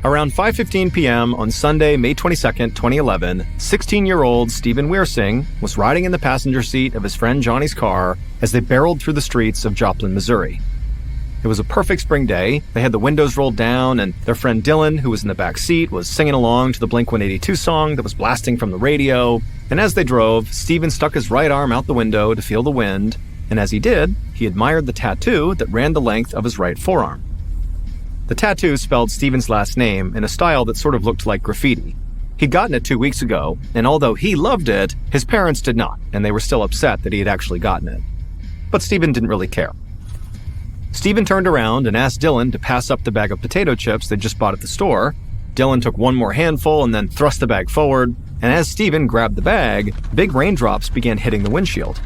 Around 5:15 p.m. on Sunday, May 22nd, 2011, 16-year-old Stephen Weersing was riding in the passenger seat of his friend Johnny's car as they barreled through the streets of Joplin, Missouri. It was a perfect spring day. They had the windows rolled down, and their friend Dylan, who was in the back seat, was singing along to the Blink-182 song that was blasting from the radio. And as they drove, Stephen stuck his right arm out the window to feel the wind, and as he did, he admired the tattoo that ran the length of his right forearm. The tattoo spelled Stephen's last name in a style that sort of looked like graffiti. He'd gotten it 2 weeks ago, and although he loved it, his parents did not, and they were still upset that he had actually gotten it. But Stephen didn't really care. Stephen turned around and asked Dylan to pass up the bag of potato chips they'd just bought at the store. Dylan took one more handful and then thrust the bag forward, and as Stephen grabbed the bag, big raindrops began hitting the windshield.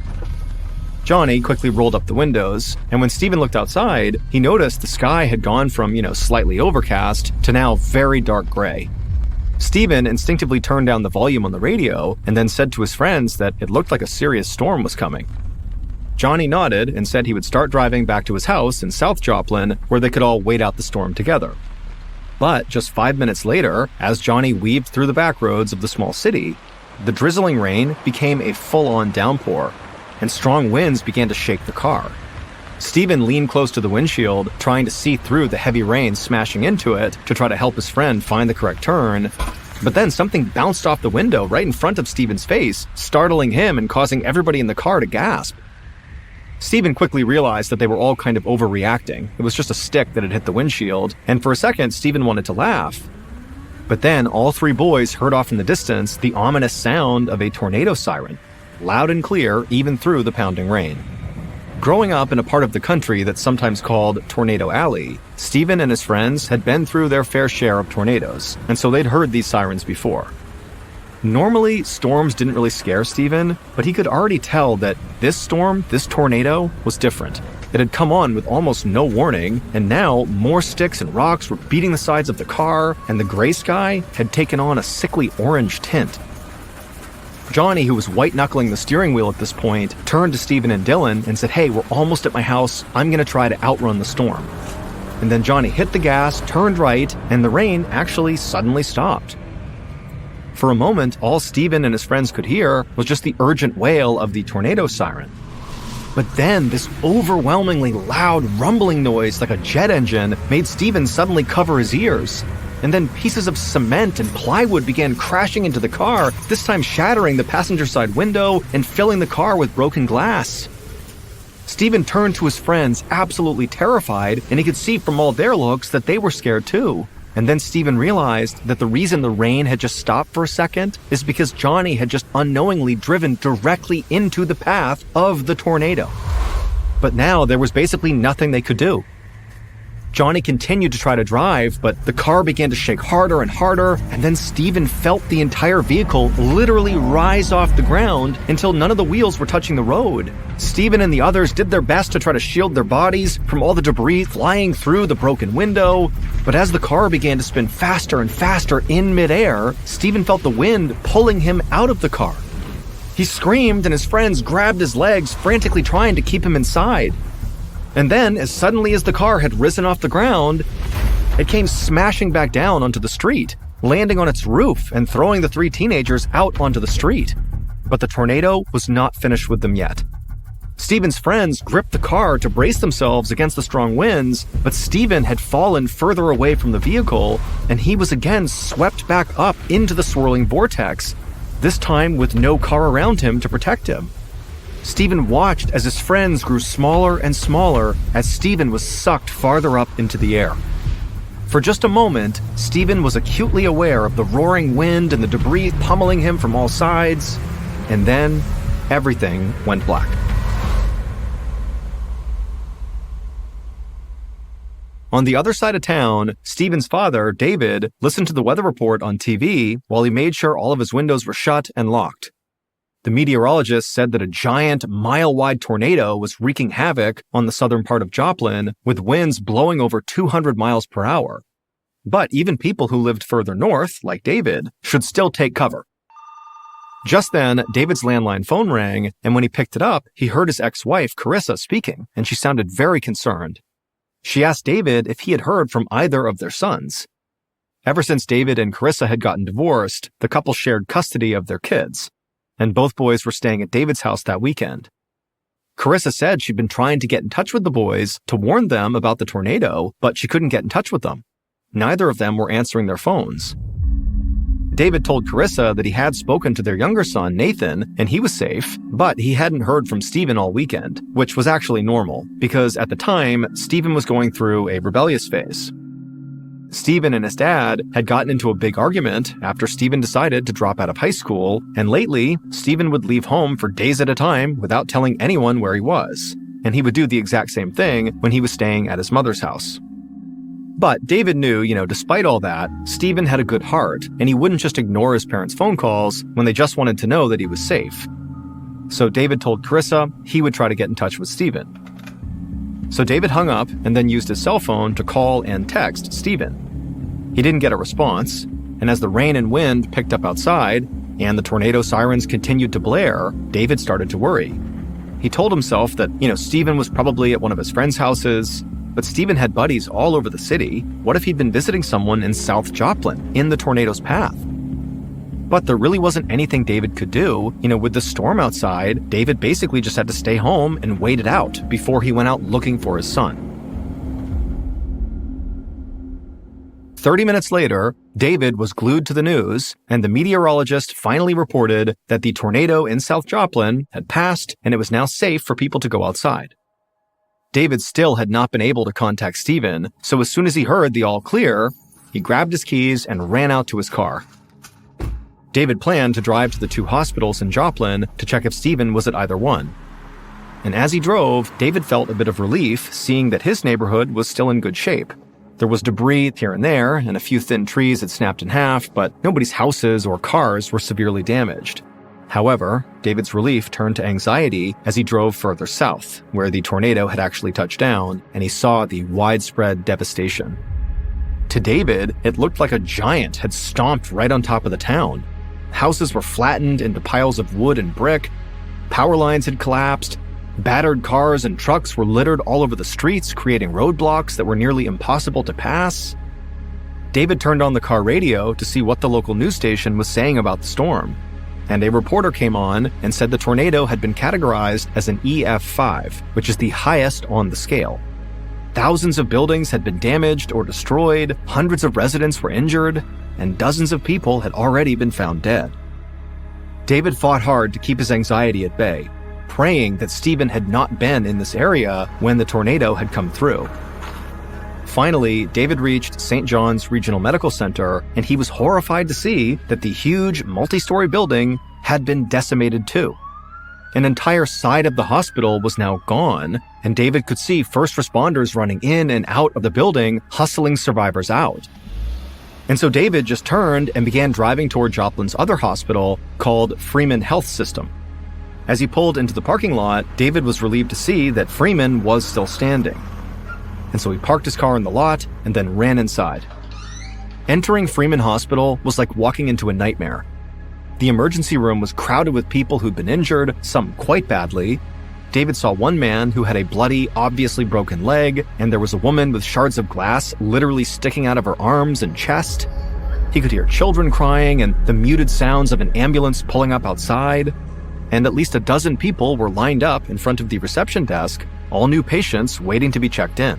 Johnny quickly rolled up the windows, and when Stephen looked outside, he noticed the sky had gone from, slightly overcast to now very dark gray. Stephen instinctively turned down the volume on the radio and then said to his friends that it looked like a serious storm was coming. Johnny nodded and said he would start driving back to his house in South Joplin where they could all wait out the storm together. But just 5 minutes later, as Johnny weaved through the back roads of the small city, the drizzling rain became a full-on downpour, and strong winds began to shake the car. Stephen leaned close to the windshield, trying to see through the heavy rain smashing into it to try to help his friend find the correct turn. But then something bounced off the window right in front of Stephen's face, startling him and causing everybody in the car to gasp. Stephen quickly realized that they were all kind of overreacting. It was just a stick that had hit the windshield, and for a second, Stephen wanted to laugh. But then all three boys heard off in the distance the ominous sound of a tornado siren, loud and clear even through the pounding rain. Growing up in a part of the country that's sometimes called Tornado Alley, Stephen and his friends had been through their fair share of tornadoes, and so they'd heard these sirens before. Normally, storms didn't really scare Stephen, but he could already tell that this tornado, was different. It had come on with almost no warning, and now more sticks and rocks were beating the sides of the car, and the gray sky had taken on a sickly orange tint. Johnny, who was white-knuckling the steering wheel at this point, turned to Stephen and Dylan and said, "Hey, we're almost at my house. I'm going to try to outrun the storm." And then Johnny hit the gas, turned right, and the rain actually suddenly stopped. For a moment, all Stephen and his friends could hear was just the urgent wail of the tornado siren. But then this overwhelmingly loud rumbling noise like a jet engine made Stephen suddenly cover his ears. And then pieces of cement and plywood began crashing into the car, this time shattering the passenger side window and filling the car with broken glass. Stephen turned to his friends, absolutely terrified, and he could see from all their looks that they were scared too. And then Stephen realized that the reason the rain had just stopped for a second is because Johnny had just unknowingly driven directly into the path of the tornado. But now there was basically nothing they could do. Johnny continued to try to drive, but the car began to shake harder and harder, and then Stephen felt the entire vehicle literally rise off the ground until none of the wheels were touching the road. Stephen and the others did their best to try to shield their bodies from all the debris flying through the broken window, but as the car began to spin faster and faster in midair, Stephen felt the wind pulling him out of the car. He screamed and his friends grabbed his legs, frantically trying to keep him inside. And then, as suddenly as the car had risen off the ground, it came smashing back down onto the street, landing on its roof and throwing the three teenagers out onto the street. But the tornado was not finished with them yet. Stephen's friends gripped the car to brace themselves against the strong winds, but Stephen had fallen further away from the vehicle, and he was again swept back up into the swirling vortex, this time with no car around him to protect him. Stephen watched as his friends grew smaller and smaller as Stephen was sucked farther up into the air. For just a moment, Stephen was acutely aware of the roaring wind and the debris pummeling him from all sides, and then everything went black. On the other side of town, Stephen's father, David, listened to the weather report on TV while he made sure all of his windows were shut and locked. The meteorologist said that a giant, mile-wide tornado was wreaking havoc on the southern part of Joplin, with winds blowing over 200 miles per hour. But even people who lived further north, like David, should still take cover. Just then, David's landline phone rang, and when he picked it up, he heard his ex-wife, Carissa, speaking, and she sounded very concerned. She asked David if he had heard from either of their sons. Ever since David and Carissa had gotten divorced, the couple shared custody of their kids, and both boys were staying at David's house that weekend. Carissa said she'd been trying to get in touch with the boys to warn them about the tornado, but she couldn't get in touch with them. Neither of them were answering their phones. David told Carissa that he had spoken to their younger son, Nathan, and he was safe, but he hadn't heard from Stephen all weekend, which was actually normal, because at the time, Stephen was going through a rebellious phase. Stephen and his dad had gotten into a big argument after Stephen decided to drop out of high school, and lately, Stephen would leave home for days at a time without telling anyone where he was, and he would do the exact same thing when he was staying at his mother's house. But David knew, despite all that, Stephen had a good heart, and he wouldn't just ignore his parents' phone calls when they just wanted to know that he was safe. So David told Carissa he would try to get in touch with Stephen. So David hung up and then used his cell phone to call and text Stephen. He didn't get a response, and as the rain and wind picked up outside and the tornado sirens continued to blare, David started to worry. He told himself that, Stephen was probably at one of his friends' houses, but Stephen had buddies all over the city. What if he'd been visiting someone in South Joplin, in the tornado's path? But there really wasn't anything David could do. With the storm outside, David basically just had to stay home and wait it out before he went out looking for his son. 30 minutes later, David was glued to the news, and the meteorologist finally reported that the tornado in South Joplin had passed and it was now safe for people to go outside. David still had not been able to contact Stephen, so as soon as he heard the all clear, he grabbed his keys and ran out to his car. David planned to drive to the two hospitals in Joplin to check if Stephen was at either one. And as he drove, David felt a bit of relief seeing that his neighborhood was still in good shape. There was debris here and there, and a few thin trees had snapped in half, but nobody's houses or cars were severely damaged. However, David's relief turned to anxiety as he drove further south, where the tornado had actually touched down, and he saw the widespread devastation. To David, it looked like a giant had stomped right on top of the town. Houses were flattened into piles of wood and brick, power lines had collapsed, battered cars and trucks were littered all over the streets, creating roadblocks that were nearly impossible to pass. David turned on the car radio to see what the local news station was saying about the storm, and a reporter came on and said the tornado had been categorized as an EF5, which is the highest on the scale. Thousands of buildings had been damaged or destroyed, hundreds of residents were injured, and dozens of people had already been found dead. David fought hard to keep his anxiety at bay, praying that Stephen had not been in this area when the tornado had come through. Finally, David reached St. John's Regional Medical Center, and he was horrified to see that the huge multi-story building had been decimated too. An entire side of the hospital was now gone, and David could see first responders running in and out of the building, hustling survivors out. And so David just turned and began driving toward Joplin's other hospital called Freeman Health System. As he pulled into the parking lot, David was relieved to see that Freeman was still standing. And so he parked his car in the lot and then ran inside. Entering Freeman Hospital was like walking into a nightmare. The emergency room was crowded with people who'd been injured, some quite badly. David saw one man who had a bloody, obviously broken leg, and there was a woman with shards of glass literally sticking out of her arms and chest. He could hear children crying and the muted sounds of an ambulance pulling up outside. And at least a dozen people were lined up in front of the reception desk, all new patients waiting to be checked in.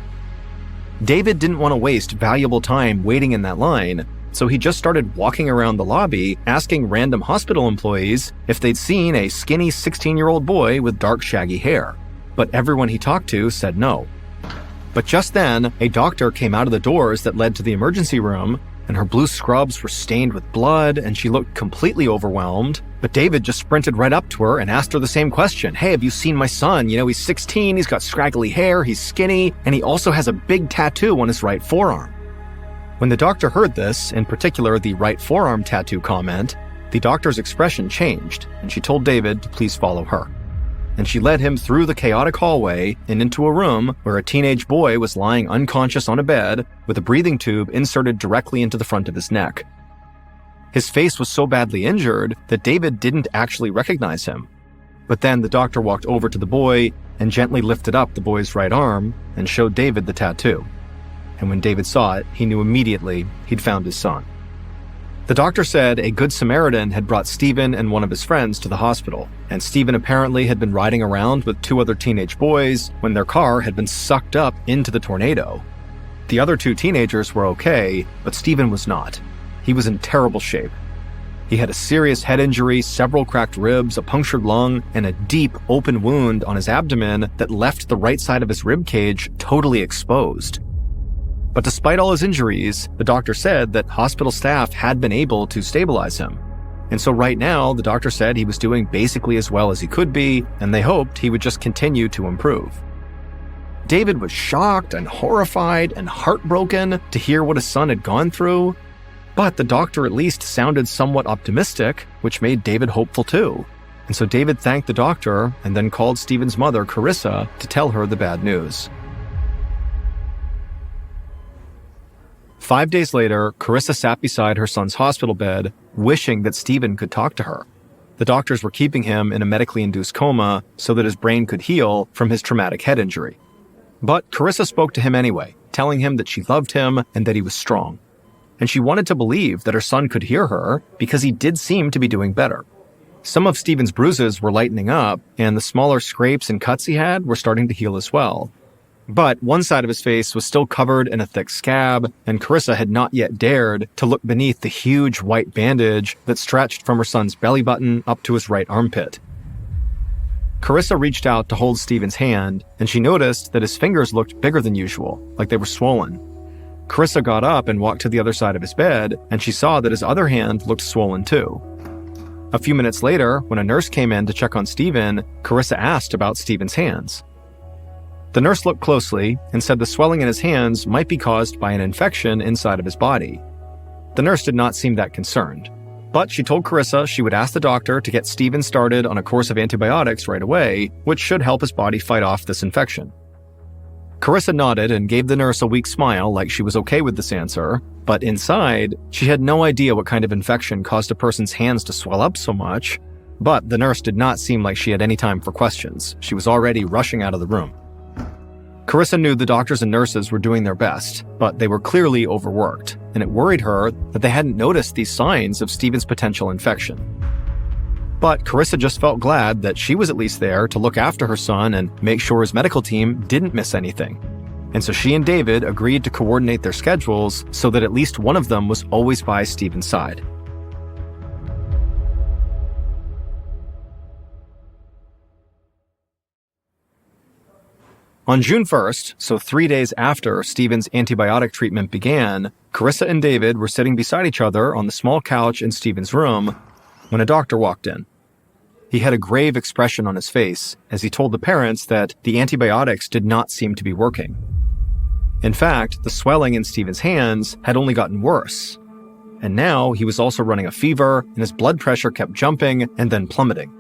David didn't want to waste valuable time waiting in that line, so he just started walking around the lobby asking random hospital employees if they'd seen a skinny 16-year-old boy with dark shaggy hair. But everyone he talked to said no. But just then, a doctor came out of the doors that led to the emergency room, and her blue scrubs were stained with blood, and she looked completely overwhelmed. But David just sprinted right up to her and asked her the same question. Hey, have you seen my son? He's 16, he's got scraggly hair, he's skinny, and he also has a big tattoo on his right forearm. When the doctor heard this, in particular the right forearm tattoo comment, the doctor's expression changed, and she told David to please follow her. And she led him through the chaotic hallway and into a room where a teenage boy was lying unconscious on a bed with a breathing tube inserted directly into the front of his neck. His face was so badly injured that David didn't actually recognize him. But then the doctor walked over to the boy and gently lifted up the boy's right arm and showed David the tattoo. and when David saw it, he knew immediately he'd found his son. The doctor said a good Samaritan had brought Stephen and one of his friends to the hospital, and Stephen apparently had been riding around with 2 other teenage boys when their car had been sucked up into the tornado. The other 2 teenagers were okay, but Stephen was not. He was in terrible shape. He had a serious head injury, several cracked ribs, a punctured lung, and a deep open wound on his abdomen that left the right side of his rib cage totally exposed. But despite all his injuries, the doctor said that hospital staff had been able to stabilize him. And so right now, the doctor said he was doing basically as well as he could be, and they hoped he would just continue to improve. David was shocked and horrified and heartbroken to hear what his son had gone through, but the doctor at least sounded somewhat optimistic, which made David hopeful too. And so David thanked the doctor and then called Stephen's mother, Carissa, to tell her the bad news. 5 days later, Carissa sat beside her son's hospital bed, wishing that Stephen could talk to her. The doctors were keeping him in a medically induced coma so that his brain could heal from his traumatic head injury. But Carissa spoke to him anyway, telling him that she loved him and that he was strong. And she wanted to believe that her son could hear her because he did seem to be doing better. Some of Stephen's bruises were lightening up, and the smaller scrapes and cuts he had were starting to heal as well. But one side of his face was still covered in a thick scab, and Carissa had not yet dared to look beneath the huge white bandage that stretched from her son's belly button up to his right armpit. Carissa reached out to hold Stephen's hand, and she noticed that his fingers looked bigger than usual, like they were swollen. Carissa got up and walked to the other side of his bed, and she saw that his other hand looked swollen too. A few minutes later, when a nurse came in to check on Stephen, Carissa asked about Stephen's hands. The nurse looked closely and said the swelling in his hands might be caused by an infection inside of his body. The nurse did not seem that concerned, but she told Carissa she would ask the doctor to get Stephen started on a course of antibiotics right away, which should help his body fight off this infection. Carissa nodded and gave the nurse a weak smile like she was okay with this answer, but inside, she had no idea what kind of infection caused a person's hands to swell up so much. But the nurse did not seem like she had any time for questions. She was already rushing out of the room. Carissa knew the doctors and nurses were doing their best, but they were clearly overworked, and it worried her that they hadn't noticed these signs of Stephen's potential infection. But Carissa just felt glad that she was at least there to look after her son and make sure his medical team didn't miss anything. And so she and David agreed to coordinate their schedules so that at least one of them was always by Stephen's side. On June 1st, so 3 days after Stephen's antibiotic treatment began, Carissa and David were sitting beside each other on the small couch in Stephen's room when a doctor walked in. He had a grave expression on his face as he told the parents that the antibiotics did not seem to be working. In fact, the swelling in Stephen's hands had only gotten worse. And now he was also running a fever, and his blood pressure kept jumping and then plummeting.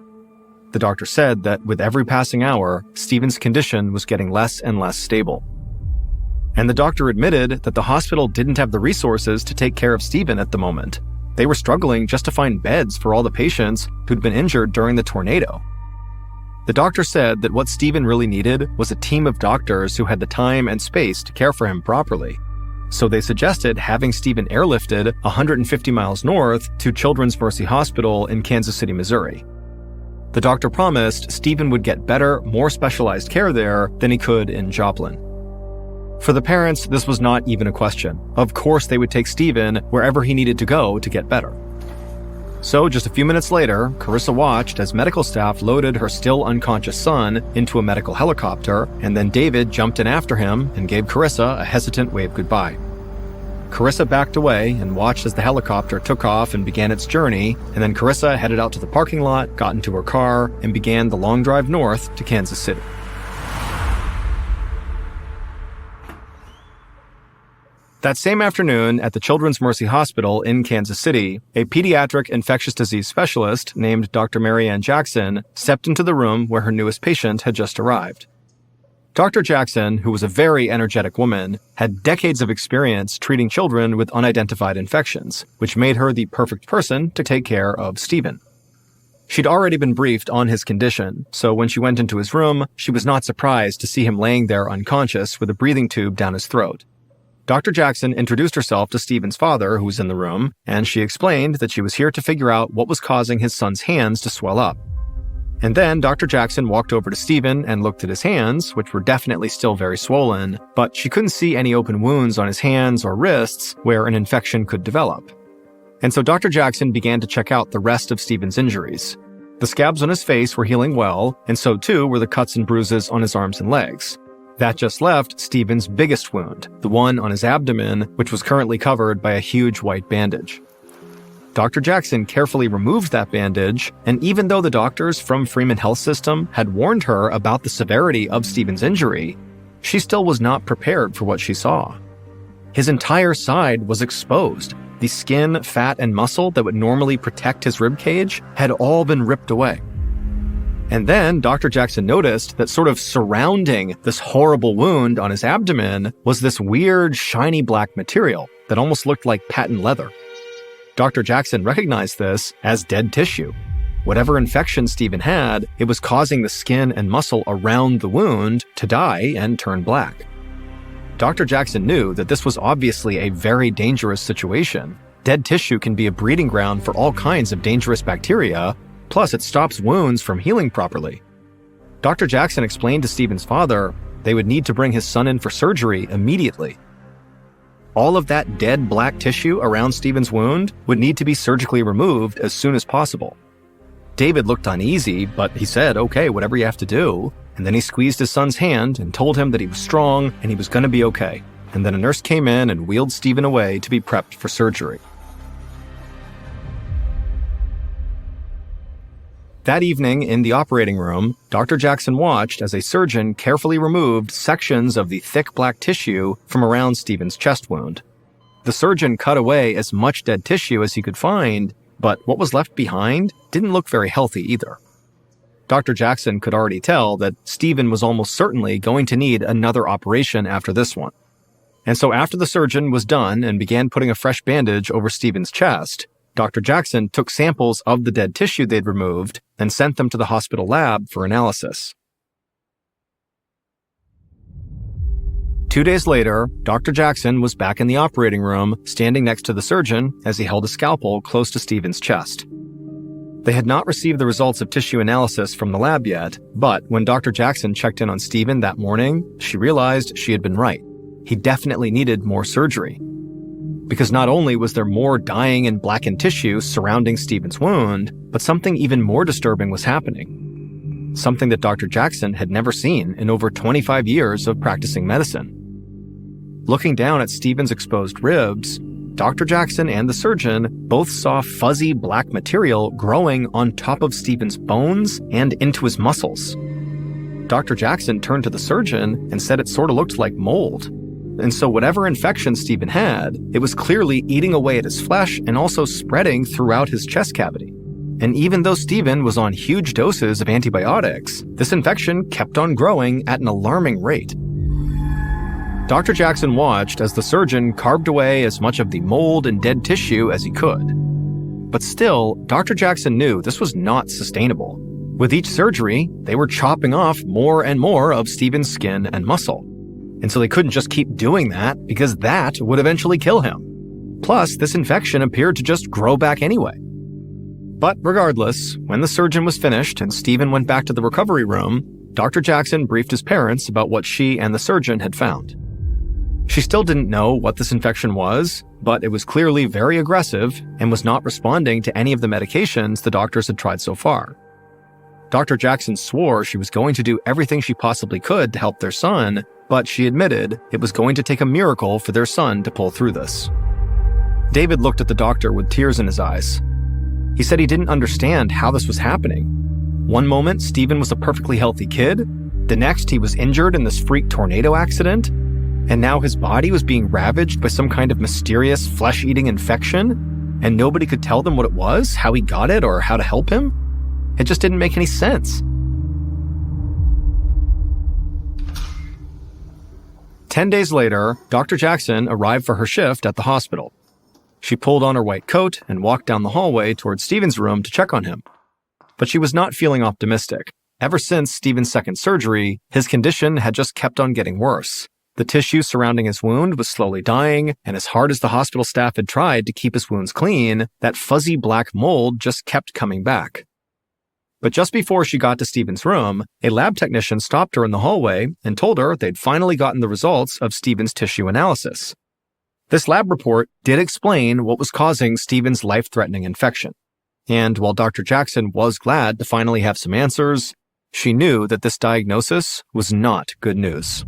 The doctor said that with every passing hour, Stephen's condition was getting less and less stable. And the doctor admitted that the hospital didn't have the resources to take care of Stephen at the moment. They were struggling just to find beds for all the patients who'd been injured during the tornado. The doctor said that what Stephen really needed was a team of doctors who had the time and space to care for him properly. So they suggested having Stephen airlifted 150 miles north to Children's Mercy Hospital in Kansas City, Missouri. The doctor promised Stephen would get better, more specialized care there than he could in Joplin. For the parents, this was not even a question. Of course they would take Stephen wherever he needed to go to get better. So just a few minutes later, Carissa watched as medical staff loaded her still unconscious son into a medical helicopter, and then David jumped in after him and gave Carissa a hesitant wave goodbye. Carissa backed away and watched as the helicopter took off and began its journey, and then Carissa headed out to the parking lot, got into her car, and began the long drive north to Kansas City. That same afternoon, at the Children's Mercy Hospital in Kansas City, a pediatric infectious disease specialist named Dr. Marianne Jackson stepped into the room where her newest patient had just arrived. Dr. Jackson, who was a very energetic woman, had decades of experience treating children with unidentified infections, which made her the perfect person to take care of Stephen. She'd already been briefed on his condition, so when she went into his room, she was not surprised to see him laying there unconscious with a breathing tube down his throat. Dr. Jackson introduced herself to Stephen's father, who was in the room, and she explained that she was here to figure out what was causing his son's hands to swell up. And then Dr. Jackson walked over to Stephen and looked at his hands, which were definitely still very swollen, but she couldn't see any open wounds on his hands or wrists where an infection could develop. And so Dr. Jackson began to check out the rest of Stephen's injuries. The scabs on his face were healing well, and so too were the cuts and bruises on his arms and legs. That just left Stephen's biggest wound, the one on his abdomen, which was currently covered by a huge white bandage. Dr. Jackson carefully removed that bandage, and even though the doctors from Freeman Health System had warned her about the severity of Stephen's injury, she still was not prepared for what she saw. His entire side was exposed. The skin, fat, and muscle that would normally protect his ribcage had all been ripped away. And then Dr. Jackson noticed that sort of surrounding this horrible wound on his abdomen was this weird, shiny black material that almost looked like patent leather. Dr. Jackson recognized this as dead tissue. Whatever infection Stephen had, it was causing the skin and muscle around the wound to die and turn black. Dr. Jackson knew that this was obviously a very dangerous situation. Dead tissue can be a breeding ground for all kinds of dangerous bacteria, plus it stops wounds from healing properly. Dr. Jackson explained to Stephen's father they would need to bring his son in for surgery immediately. All of that dead black tissue around Stephen's wound would need to be surgically removed as soon as possible. David looked uneasy, but he said, "Okay, whatever you have to do." And then he squeezed his son's hand and told him that he was strong and he was going to be okay. And then a nurse came in and wheeled Stephen away to be prepped for surgery. That evening, in the operating room, Dr. Jackson watched as a surgeon carefully removed sections of the thick black tissue from around Stephen's chest wound. The surgeon cut away as much dead tissue as he could find, but what was left behind didn't look very healthy either. Dr. Jackson could already tell that Stephen was almost certainly going to need another operation after this one. And so after the surgeon was done and began putting a fresh bandage over Stephen's chest, Dr. Jackson took samples of the dead tissue they'd removed and sent them to the hospital lab for analysis. 2 days later, Dr. Jackson was back in the operating room, standing next to the surgeon as he held a scalpel close to Stephen's chest. They had not received the results of tissue analysis from the lab yet, but when Dr. Jackson checked in on Stephen that morning, she realized she had been right. He definitely needed more surgery. Because not only was there more dying and blackened tissue surrounding Stephen's wound, but something even more disturbing was happening. Something that Dr. Jackson had never seen in over 25 years of practicing medicine. Looking down at Stephen's exposed ribs, Dr. Jackson and the surgeon both saw fuzzy black material growing on top of Stephen's bones and into his muscles. Dr. Jackson turned to the surgeon and said it sort of looked like mold. And so whatever infection Stephen had, it was clearly eating away at his flesh and also spreading throughout his chest cavity. And even though Stephen was on huge doses of antibiotics, this infection kept on growing at an alarming rate. Dr. Jackson watched as the surgeon carved away as much of the mold and dead tissue as he could. But still, Dr. Jackson knew this was not sustainable. With each surgery, they were chopping off more and more of Stephen's skin and muscle. And so they couldn't just keep doing that because that would eventually kill him. Plus, this infection appeared to just grow back anyway. But regardless, when the surgeon was finished and Stephen went back to the recovery room, Dr. Jackson briefed his parents about what she and the surgeon had found. She still didn't know what this infection was, but it was clearly very aggressive and was not responding to any of the medications the doctors had tried so far. Dr. Jackson swore she was going to do everything she possibly could to help their son, but she admitted it was going to take a miracle for their son to pull through this. David looked at the doctor with tears in his eyes. He said he didn't understand how this was happening. One moment, Stephen was a perfectly healthy kid. The next, he was injured in this freak tornado accident. And now his body was being ravaged by some kind of mysterious flesh-eating infection, and nobody could tell them what it was, how he got it, or how to help him. It just didn't make any sense. 10 days later, Dr. Jackson arrived for her shift at the hospital. She pulled on her white coat and walked down the hallway towards Stephen's room to check on him. But she was not feeling optimistic. Ever since Stephen's second surgery, his condition had just kept on getting worse. The tissue surrounding his wound was slowly dying, and as hard as the hospital staff had tried to keep his wounds clean, that fuzzy black mold just kept coming back. But just before she got to Stephen's room, a lab technician stopped her in the hallway and told her they'd finally gotten the results of Stephen's tissue analysis. This lab report did explain what was causing Stephen's life-threatening infection. And while Dr. Jackson was glad to finally have some answers, she knew that this diagnosis was not good news.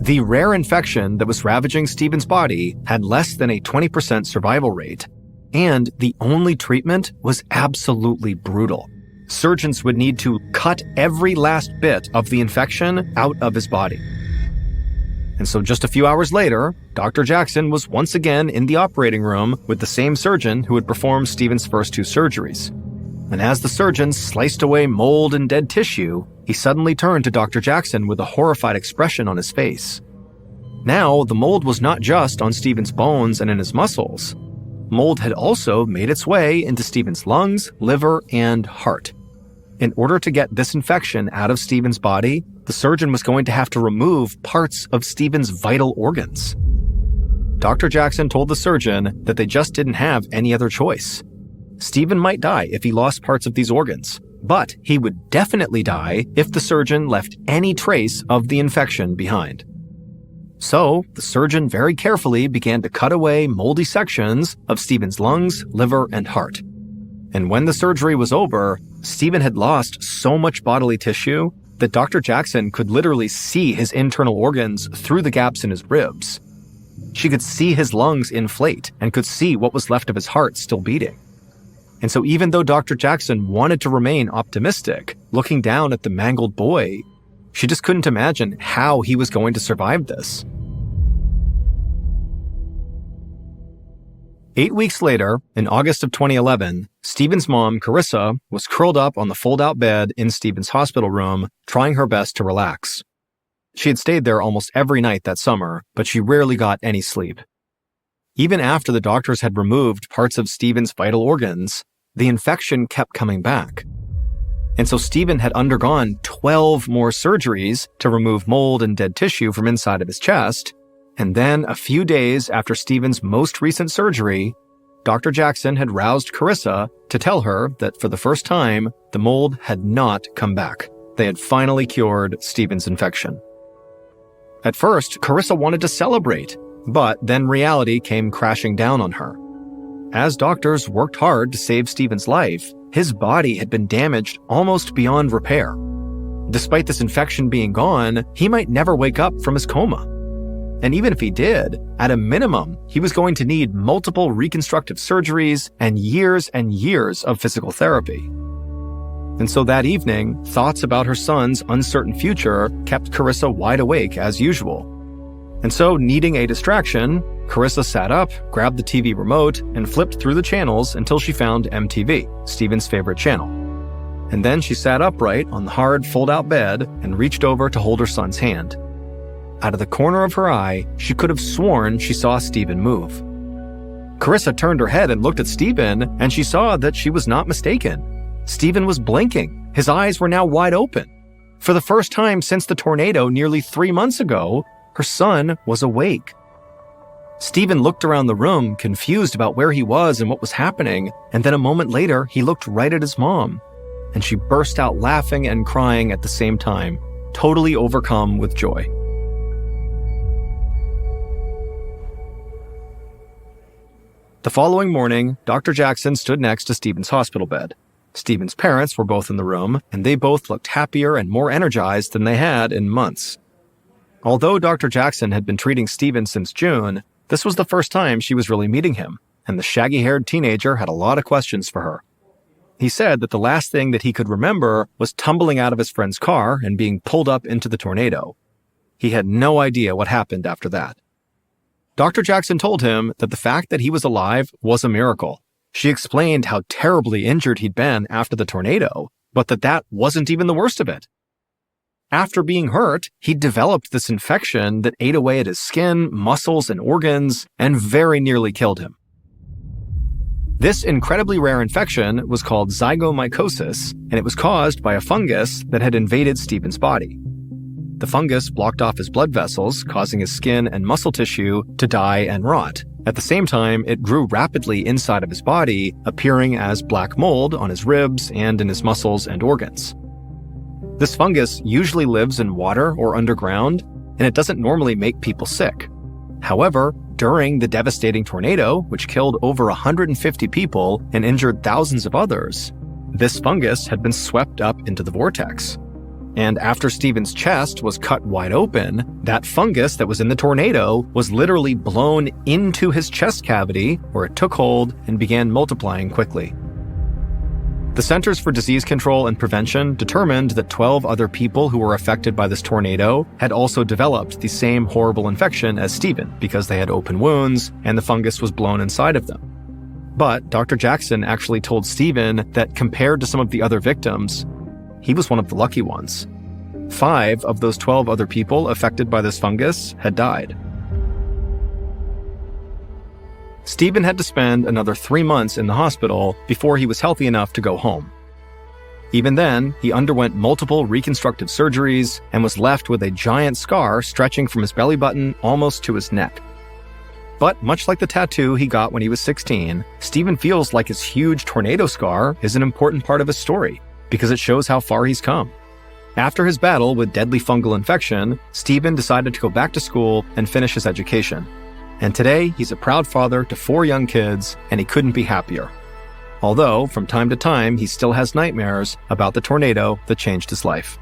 The rare infection that was ravaging Stephen's body had less than a 20% survival rate, and the only treatment was absolutely brutal. Surgeons would need to cut every last bit of the infection out of his body. And so just a few hours later, Dr. Jackson was once again in the operating room with the same surgeon who had performed Stephen's first 2 surgeries. And as the surgeon sliced away mold and dead tissue, he suddenly turned to Dr. Jackson with a horrified expression on his face. Now, the mold was not just on Stephen's bones and in his muscles. Mold had also made its way into Stephen's lungs, liver, and heart. In order to get this infection out of Stephen's body, the surgeon was going to have to remove parts of Stephen's vital organs. Dr. Jackson told the surgeon that they just didn't have any other choice. Stephen might die if he lost parts of these organs, but he would definitely die if the surgeon left any trace of the infection behind. So, the surgeon very carefully began to cut away moldy sections of Stephen's lungs, liver, and heart. And when the surgery was over, Stephen had lost so much bodily tissue that Dr. Jackson could literally see his internal organs through the gaps in his ribs. She could see his lungs inflate and could see what was left of his heart still beating. And so even though Dr. Jackson wanted to remain optimistic, looking down at the mangled boy, she just couldn't imagine how he was going to survive this. 8 weeks later, in August of 2011, Stephen's mom, Carissa, was curled up on the fold-out bed in Stephen's hospital room, trying her best to relax. She had stayed there almost every night that summer, but she rarely got any sleep. Even after the doctors had removed parts of Stephen's vital organs, the infection kept coming back. And so Stephen had undergone 12 more surgeries to remove mold and dead tissue from inside of his chest. And then, a few days after Stephen's most recent surgery, Dr. Jackson had roused Carissa to tell her that for the first time, the mold had not come back. They had finally cured Stephen's infection. At first, Carissa wanted to celebrate, but then reality came crashing down on her. As doctors worked hard to save Stephen's life, his body had been damaged almost beyond repair. Despite this infection being gone, he might never wake up from his coma. And even if he did, at a minimum, he was going to need multiple reconstructive surgeries and years of physical therapy. And so that evening, thoughts about her son's uncertain future kept Carissa wide awake as usual. And so, needing a distraction, Carissa sat up, grabbed the TV remote, and flipped through the channels until she found MTV, Stephen's favorite channel. And then she sat upright on the hard fold-out bed and reached over to hold her son's hand. Out of the corner of her eye, she could have sworn she saw Stephen move. Carissa turned her head and looked at Stephen, and she saw that she was not mistaken. Stephen was blinking. His eyes were now wide open. For the first time since the tornado nearly 3 months ago, her son was awake. Stephen looked around the room, confused about where he was and what was happening, and then a moment later, he looked right at his mom, and she burst out laughing and crying at the same time, totally overcome with joy. The following morning, Dr. Jackson stood next to Stephen's hospital bed. Stephen's parents were both in the room, and they both looked happier and more energized than they had in months. Although Dr. Jackson had been treating Stephen since June, this was the first time she was really meeting him, and the shaggy-haired teenager had a lot of questions for her. He said that the last thing that he could remember was tumbling out of his friend's car and being pulled up into the tornado. He had no idea what happened after that. Dr. Jackson told him that the fact that he was alive was a miracle. She explained how terribly injured he'd been after the tornado, but that wasn't even the worst of it. After being hurt, he'd developed this infection that ate away at his skin, muscles, and organs, and very nearly killed him. This incredibly rare infection was called zygomycosis, and it was caused by a fungus that had invaded Stephen's body. The fungus blocked off his blood vessels, causing his skin and muscle tissue to die and rot. At the same time, it grew rapidly inside of his body, appearing as black mold on his ribs and in his muscles and organs. This fungus usually lives in water or underground, and it doesn't normally make people sick. However, during the devastating tornado, which killed over 150 people and injured thousands of others, this fungus had been swept up into the vortex. And after Stephen's chest was cut wide open, that fungus that was in the tornado was literally blown into his chest cavity, where it took hold and began multiplying quickly. The Centers for Disease Control and Prevention determined that 12 other people who were affected by this tornado had also developed the same horrible infection as Stephen because they had open wounds and the fungus was blown inside of them. But Dr. Jackson actually told Stephen that compared to some of the other victims, he was one of the lucky ones. 5 of those 12 other people affected by this fungus had died. Stephen had to spend another 3 months in the hospital before he was healthy enough to go home. Even then, he underwent multiple reconstructive surgeries and was left with a giant scar stretching from his belly button almost to his neck. But much like the tattoo he got when he was 16, Stephen feels like his huge tornado scar is an important part of his story because it shows how far he's come. After his battle with deadly fungal infection, Stephen decided to go back to school and finish his education. And today, he's a proud father to 4 young kids, and he couldn't be happier. Although, from time to time, he still has nightmares about the tornado that changed his life.